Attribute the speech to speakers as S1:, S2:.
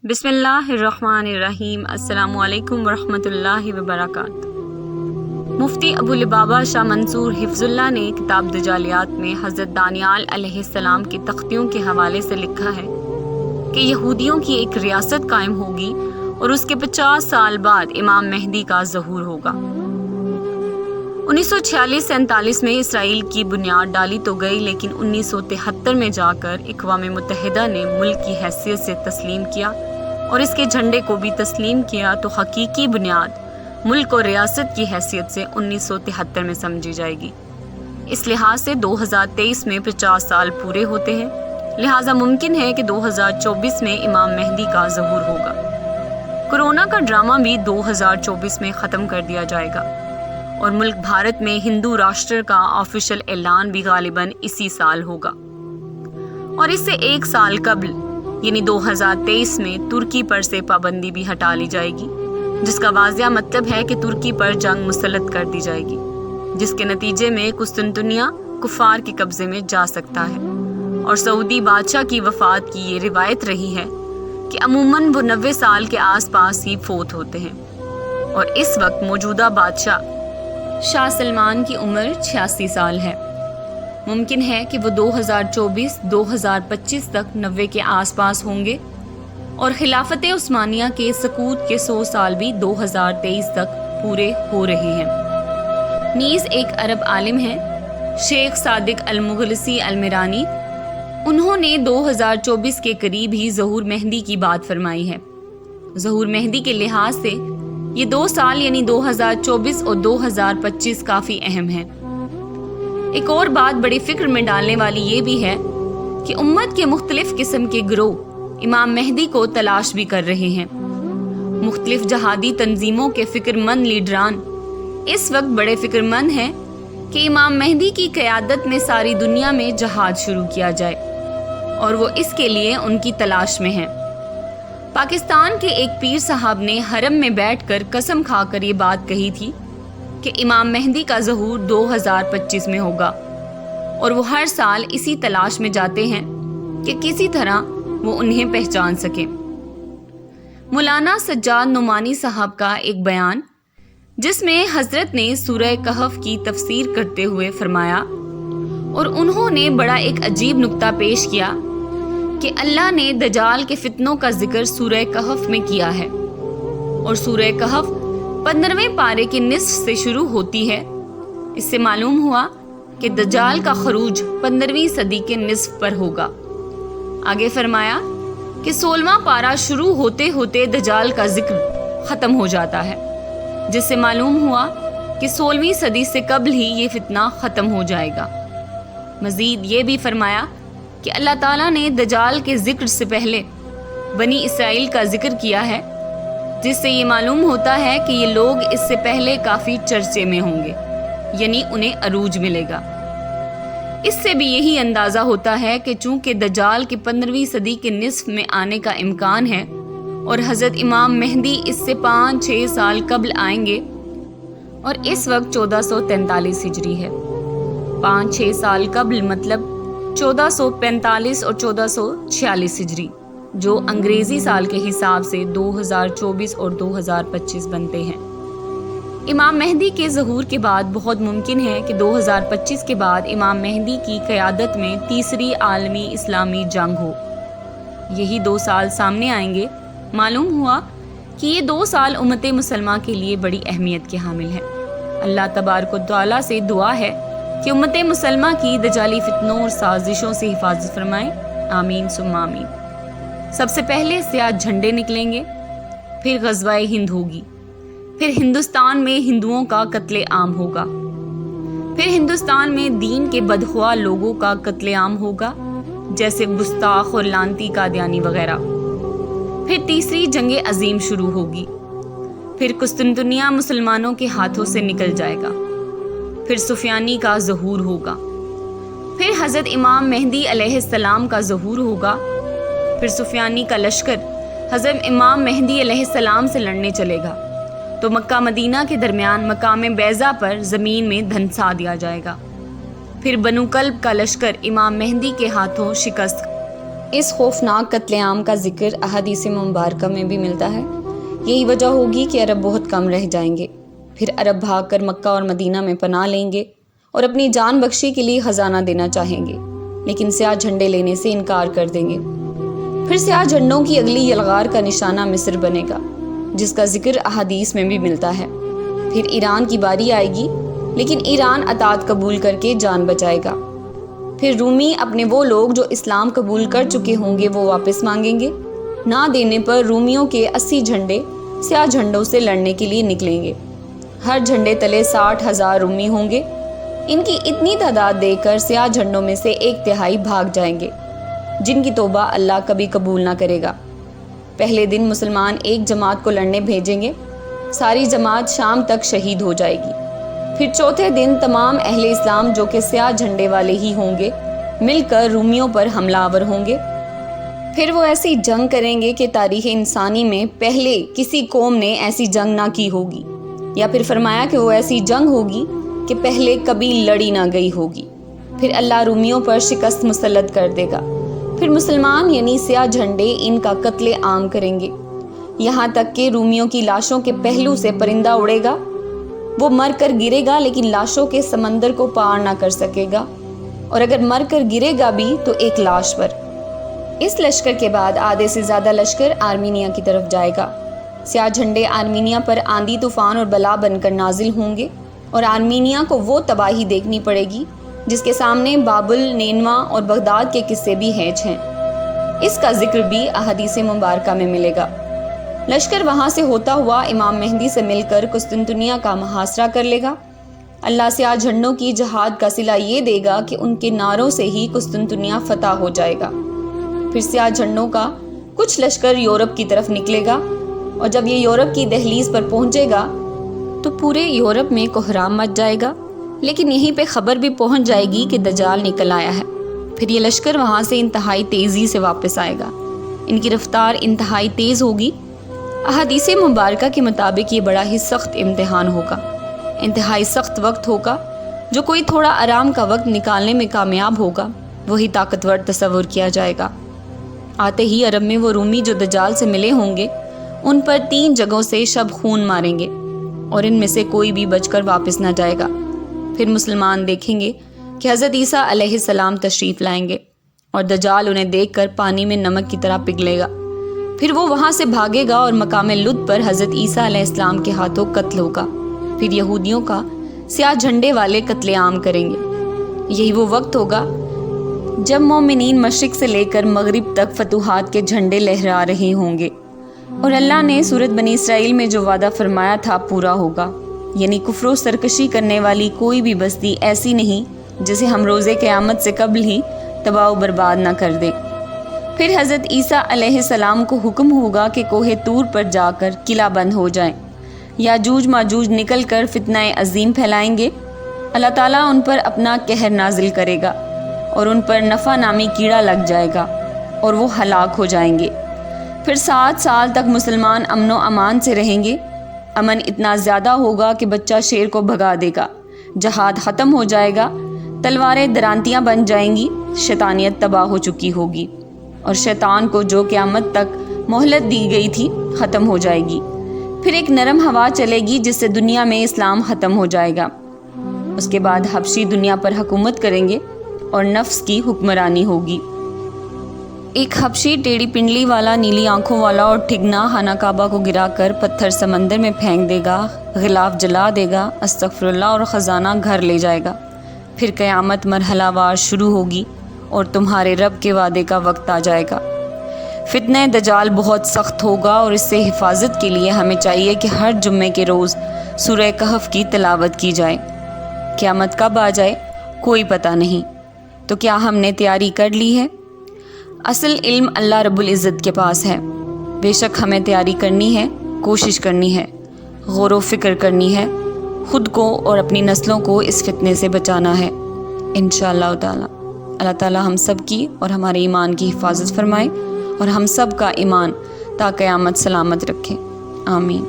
S1: بسم اللہ الرحمن الرحیم۔ السلام علیکم ورحمۃ اللہ وبرکاتہ۔ مفتی ابو لبابہ شاہ منصور حفظ اللہ نے کتاب دجالیات میں حضرت دانیال علیہ السلام کی تختیوں کے حوالے سے لکھا ہے کہ یہودیوں کی ایک ریاست قائم ہوگی اور اس کے 50 سال بعد امام مہدی کا ظہور ہوگا۔ 1946-47 میں اسرائیل کی بنیاد ڈالی تو گئی، لیکن 1973 میں جا کر اقوام متحدہ نے ملک کی حیثیت سے تسلیم کیا اور اس کے جھنڈے کو بھی تسلیم کیا، تو حقیقی بنیاد ملک اور ریاست کی حیثیت سے 1973 میں سمجھی جائے گی۔ اس لحاظ سے 2023 میں 50 سال پورے ہوتے ہیں، لہٰذا ممکن ہے کہ 2024 میں امام مہدی کا ظہور ہوگا۔ کورونا کا ڈرامہ بھی 2024 میں ختم کر دیا جائے گا اور ملک بھارت میں ہندو راشٹر کا آفیشل اعلان بھی غالباً اسی سال ہوگا، اور اس سے ایک سال قبل یعنی 2023 میں ترکی پر سے پابندی بھی ہٹا لی جائے گی، جس کا واضح مطلب ہے کہ ترکی پر جنگ مسلط کر دی جائے گی، جس کے نتیجے میں قسطنطنیہ کفار کے قبضے میں جا سکتا ہے۔ اور سعودی بادشاہ کی وفات کی یہ روایت رہی ہے کہ عموماً وہ 90 سال کے آس پاس ہی فوت ہوتے ہیں، اور اس وقت موجودہ بادشاہ شاہ سلمان کی عمر 86 سال ہے۔ ممکن ہے کہ وہ 2024-2025 تک 90 کے آس پاس ہوں گے، اور خلافت عثمانیہ کے سقوط کے 100 سال بھی 2023 تک پورے ہو رہے ہیں۔ نیز ایک عرب عالم ہیں، شیخ صادق المغلسی المیرانی، انہوں نے 2024 کے قریب ہی ظہور مہدی کی بات فرمائی ہے۔ ظہور مہدی کے لحاظ سے یہ 2 سال یعنی 2024 اور 2025 کافی اہم ہیں۔ ایک اور بات بڑی فکر میں ڈالنے والی یہ بھی ہے کہ امت کے مختلف قسم کے گروہ امام مہدی کو تلاش بھی کر رہے ہیں۔ مختلف جہادی تنظیموں کے فکر مند لیڈران اس وقت بڑے فکر مند ہیں کہ امام مہدی کی قیادت میں ساری دنیا میں جہاد شروع کیا جائے، اور وہ اس کے لیے ان کی تلاش میں ہیں۔ پاکستان کے ایک پیر صاحب نے حرم میں بیٹھ کر قسم کھا کر یہ بات کہی تھی کہ امام مہدی کا ظہور 2025 میں ہوگا، اور وہ ہر سال اسی تلاش میں جاتے ہیں کہ کسی طرح وہ انہیں پہچان سکیں۔ مولانا سجاد نعمانی صاحب کا ایک بیان جس میں حضرت نے سورہ کہف کی تفسیر کرتے ہوئے فرمایا، اور انہوں نے بڑا ایک عجیب نکتہ پیش کیا کہ اللہ نے دجال کے فتنوں کا ذکر سورہ کہف میں کیا ہے، اور سورہ کہف 15ویں پارے کے نصف سے شروع ہوتی ہے۔ اس سے معلوم ہوا کہ دجال کا خروج 15ویں صدی کے نصف پر ہوگا۔ آگے فرمایا کہ 16واں پارہ شروع ہوتے ہوتے دجال کا ذکر ختم ہو جاتا ہے، جس سے معلوم ہوا کہ 16ویں صدی سے قبل ہی یہ فتنہ ختم ہو جائے گا۔ مزید یہ بھی فرمایا کہ اللہ تعالیٰ نے دجال کے ذکر سے پہلے بنی اسرائیل کا ذکر کیا ہے، جس سے یہ معلوم ہوتا ہے کہ یہ لوگ اس سے پہلے کافی چرچے میں ہوں گے، یعنی انہیں عروج ملے گا۔ اس سے بھی یہی اندازہ ہوتا ہے کہ چونکہ دجال کے 15ویں صدی کے نصف میں آنے کا امکان ہے، اور حضرت امام مہدی اس سے 5-6 سال قبل آئیں گے، اور اس وقت 1443 ہجری ہے۔ 5-6 سال قبل مطلب 1445 اور 1446 ہجری، جو انگریزی سال کے حساب سے 2024 اور 2025 بنتے ہیں۔ امام مہدی کے ظہور کے بعد بہت ممکن ہے کہ 2025 کے بعد امام مہدی کی قیادت میں تیسری عالمی اسلامی جنگ ہو۔ یہی 2 سال سامنے آئیں گے۔ معلوم ہوا کہ یہ 2 سال امت مسلمہ کے لیے بڑی اہمیت کے حامل ہیں۔ اللہ تبارک و تعالیٰ سے دعا ہے کہ امت مسلمہ کی دجالی فتنوں اور سازشوں سے حفاظت فرمائیں، آمین ثم آمین۔ سب سے پہلے سیاہ جھنڈے نکلیں گے، پھر غزوہ ہند ہوگی، پھر ہندوستان میں ہندوؤں کا قتل عام ہوگا، پھر ہندوستان میں دین کے بدخواہ لوگوں کا قتل عام ہوگا، جیسے گستاخ اور لانتی قادیانی وغیرہ، پھر تیسری جنگ عظیم شروع ہوگی، پھر قسطنطنیہ مسلمانوں کے ہاتھوں سے نکل جائے گا، پھر سفیانی کا ظہور ہوگا، پھر حضرت امام مہدی علیہ السلام کا ظہور ہوگا، پھر سفیانی کا لشکر حضرت امام مہدی علیہ السلام سے لڑنے چلے گا، تو مکہ مدینہ کے درمیان مقام بیضا پر زمین میں دھنسا دیا جائے گا، پھر بنو کلب کا لشکر امام مہدی کے ہاتھوں شکست۔ اس خوفناک قتل عام کا ذکر احادیث مبارکہ میں بھی ملتا ہے۔ یہی وجہ ہوگی کہ عرب بہت کم رہ جائیں گے، پھر عرب بھاگ کر مکہ اور مدینہ میں پناہ لیں گے اور اپنی جان بخشی کے لیے خزانہ دینا چاہیں گے، لیکن سیاہ جھنڈے لینے سے انکار کر دیں گے۔ پھر سیاہ جھنڈوں کی اگلی یلغار کا نشانہ مصر بنے گا، جس کا ذکر احادیث میں بھی ملتا ہے۔ پھر ایران کی باری آئے گی، لیکن ایران اطاعت قبول کر کے جان بچائے گا۔ پھر رومی اپنے وہ لوگ جو اسلام قبول کر چکے ہوں گے وہ واپس مانگیں گے، نہ دینے پر رومیوں کے 80 جھنڈے سیاہ جھنڈوں سے لڑنے کے لیے نکلیں گے۔ ہر جھنڈے تلے 60,000 رومی ہوں گے۔ ان کی اتنی تعداد دے کر سیاہ جھنڈوں میں سے 1/3 بھاگ جائیں گے، جن کی توبہ اللہ کبھی قبول نہ کرے گا۔ پہلے دن مسلمان ایک جماعت کو لڑنے بھیجیں گے، ساری جماعت شام تک شہید ہو جائے گی۔ پھر چوتھے دن تمام اہل اسلام جو کہ سیاہ جھنڈے والے ہی ہوں گے مل کر رومیوں پر حملہ آور ہوں گے۔ پھر وہ ایسی جنگ کریں گے کہ تاریخ انسانی میں پہلے کسی قوم نے ایسی جنگ نہ کی ہوگی، یا پھر فرمایا کہ وہ ایسی جنگ ہوگی کہ پہلے کبھی لڑی نہ گئی ہوگی۔ پھر اللہ رومیوں پر شکست مسلط کر دے گا۔ پھر مسلمان یعنی سیاہ جھنڈے ان کا قتل عام کریں گے، یہاں تک کہ رومیوں کی لاشوں کے پہلو سے پرندہ اڑے گا، وہ مر کر گرے گا لیکن لاشوں کے سمندر کو پار نہ کر سکے گا، اور اگر مر کر گرے گا بھی تو ایک لاش پر۔ اس لشکر کے بعد آدھے سے زیادہ لشکر آرمینیا کی طرف جائے گا۔ سیاہ جھنڈے آرمینیا پر آندھی طوفان اور بلا بن کر نازل ہوں گے، اور آرمینیا کو وہ تباہی دیکھنی پڑے گی جس کے سامنے بابل، نینوا اور بغداد کے قصے بھی ہیج ہیں۔ اس کا ذکر بھی احادیث مبارکہ میں ملے گا۔ لشکر وہاں سے ہوتا ہوا امام مہدی سے مل کر قسطنطنیہ کا محاصرہ کر لے گا۔ اللہ سیاہ جھنڈوں کی جہاد کا صلہ یہ دے گا کہ ان کے نعروں سے ہی قسطنطنیہ فتح ہو جائے گا۔ پھر سیاہ جھنڈوں کا کچھ لشکر یورپ کی طرف نکلے گا، اور جب یہ یورپ کی دہلیز پر پہنچے گا تو پورے یورپ میں کوہرام مچ جائے گا، لیکن یہیں پہ خبر بھی پہنچ جائے گی کہ دجال نکل آیا ہے۔ پھر یہ لشکر وہاں سے انتہائی تیزی سے واپس آئے گا، ان کی رفتار انتہائی تیز ہوگی۔ احادیث مبارکہ کے مطابق یہ بڑا ہی سخت امتحان ہوگا، انتہائی سخت وقت ہوگا۔ جو کوئی تھوڑا آرام کا وقت نکالنے میں کامیاب ہوگا وہی طاقتور تصور کیا جائے گا۔ آتے ہی عرب میں وہ رومی جو دجال سے ملے ہوں گے ان پر 3 جگہوں سے شب خون ماریں گے، اور ان میں سے کوئی بھی بچ کر واپس نہ جائے گا۔ پھر مسلمان دیکھیں گے کہ حضرت عیسیٰ علیہ السلام تشریف لائیں گے، اور دجال انہیں دیکھ کر پانی میں نمک کی طرح پگھلے گا۔ پھر وہ وہاں سے بھاگے گا اور مقام لد پر حضرت عیسیٰ علیہ السلام کے ہاتھوں قتل ہوگا۔ پھر یہودیوں کا سیاہ جھنڈے والے قتل عام کریں گے۔ یہی وہ وقت ہوگا جب مومنین مشرق سے لے کر مغرب تک فتوحات کے جھنڈے لہرا رہے ہوں گے، اور اللہ نے سورۃ بنی اسرائیل میں جو وعدہ فرمایا تھا پورا ہوگا، یعنی کفر و سرکشی کرنے والی کوئی بھی بستی ایسی نہیں جسے ہم روز قیامت سے قبل ہی تباہ و برباد نہ کر دیں۔ پھر حضرت عیسیٰ علیہ السلام کو حکم ہوگا کہ کوہ طور پر جا کر قلعہ بند ہو جائیں۔ یاجوج ماجوج نکل کر فتنہ عظیم پھیلائیں گے۔ اللہ تعالیٰ ان پر اپنا قہر نازل کرے گا، اور ان پر نفع نامی کیڑا لگ جائے گا، اور وہ ہلاک ہو جائیں گے۔ پھر 7 سال تک مسلمان امن و امان سے رہیں گے۔ امن اتنا زیادہ ہوگا کہ بچہ شیر کو بھگا دے گا، جہاد ختم ہو جائے گا، تلواریں درانتیاں بن جائیں گی، شیطانیت تباہ ہو چکی ہوگی، اور شیطان کو جو قیامت تک مہلت دی گئی تھی ختم ہو جائے گی۔ پھر ایک نرم ہوا چلے گی جس سے دنیا میں اسلام ختم ہو جائے گا۔ اس کے بعد حبشی دنیا پر حکومت کریں گے اور نفس کی حکمرانی ہوگی۔ ایک حبشی ٹیڑھی پنڈلی والا، نیلی آنکھوں والا اور ٹھگنا خانہ کعبہ کو گرا کر پتھر سمندر میں پھینک دے گا، غلاف جلا دے گا، استغفر اللہ، اور خزانہ گھر لے جائے گا۔ پھر قیامت مرحلہ وار شروع ہوگی اور تمہارے رب کے وعدے کا وقت آ جائے گا۔ فتنہ دجال بہت سخت ہوگا، اور اس سے حفاظت کے لیے ہمیں چاہیے کہ ہر جمعے کے روز سورہ کہف کی تلاوت کی جائے۔ قیامت کب آ جائے کوئی پتہ نہیں، تو کیا ہم نے تیاری کر لی ہے؟ اصل علم اللہ رب العزت کے پاس ہے۔ بے شک ہمیں تیاری کرنی ہے، کوشش کرنی ہے، غور و فکر کرنی ہے، خود کو اور اپنی نسلوں کو اس فتنے سے بچانا ہے انشاءاللہ تعالی۔ اللہ تعالی ہم سب کی اور ہمارے ایمان کی حفاظت فرمائے، اور ہم سب کا ایمان تا قیامت سلامت رکھے، آمین۔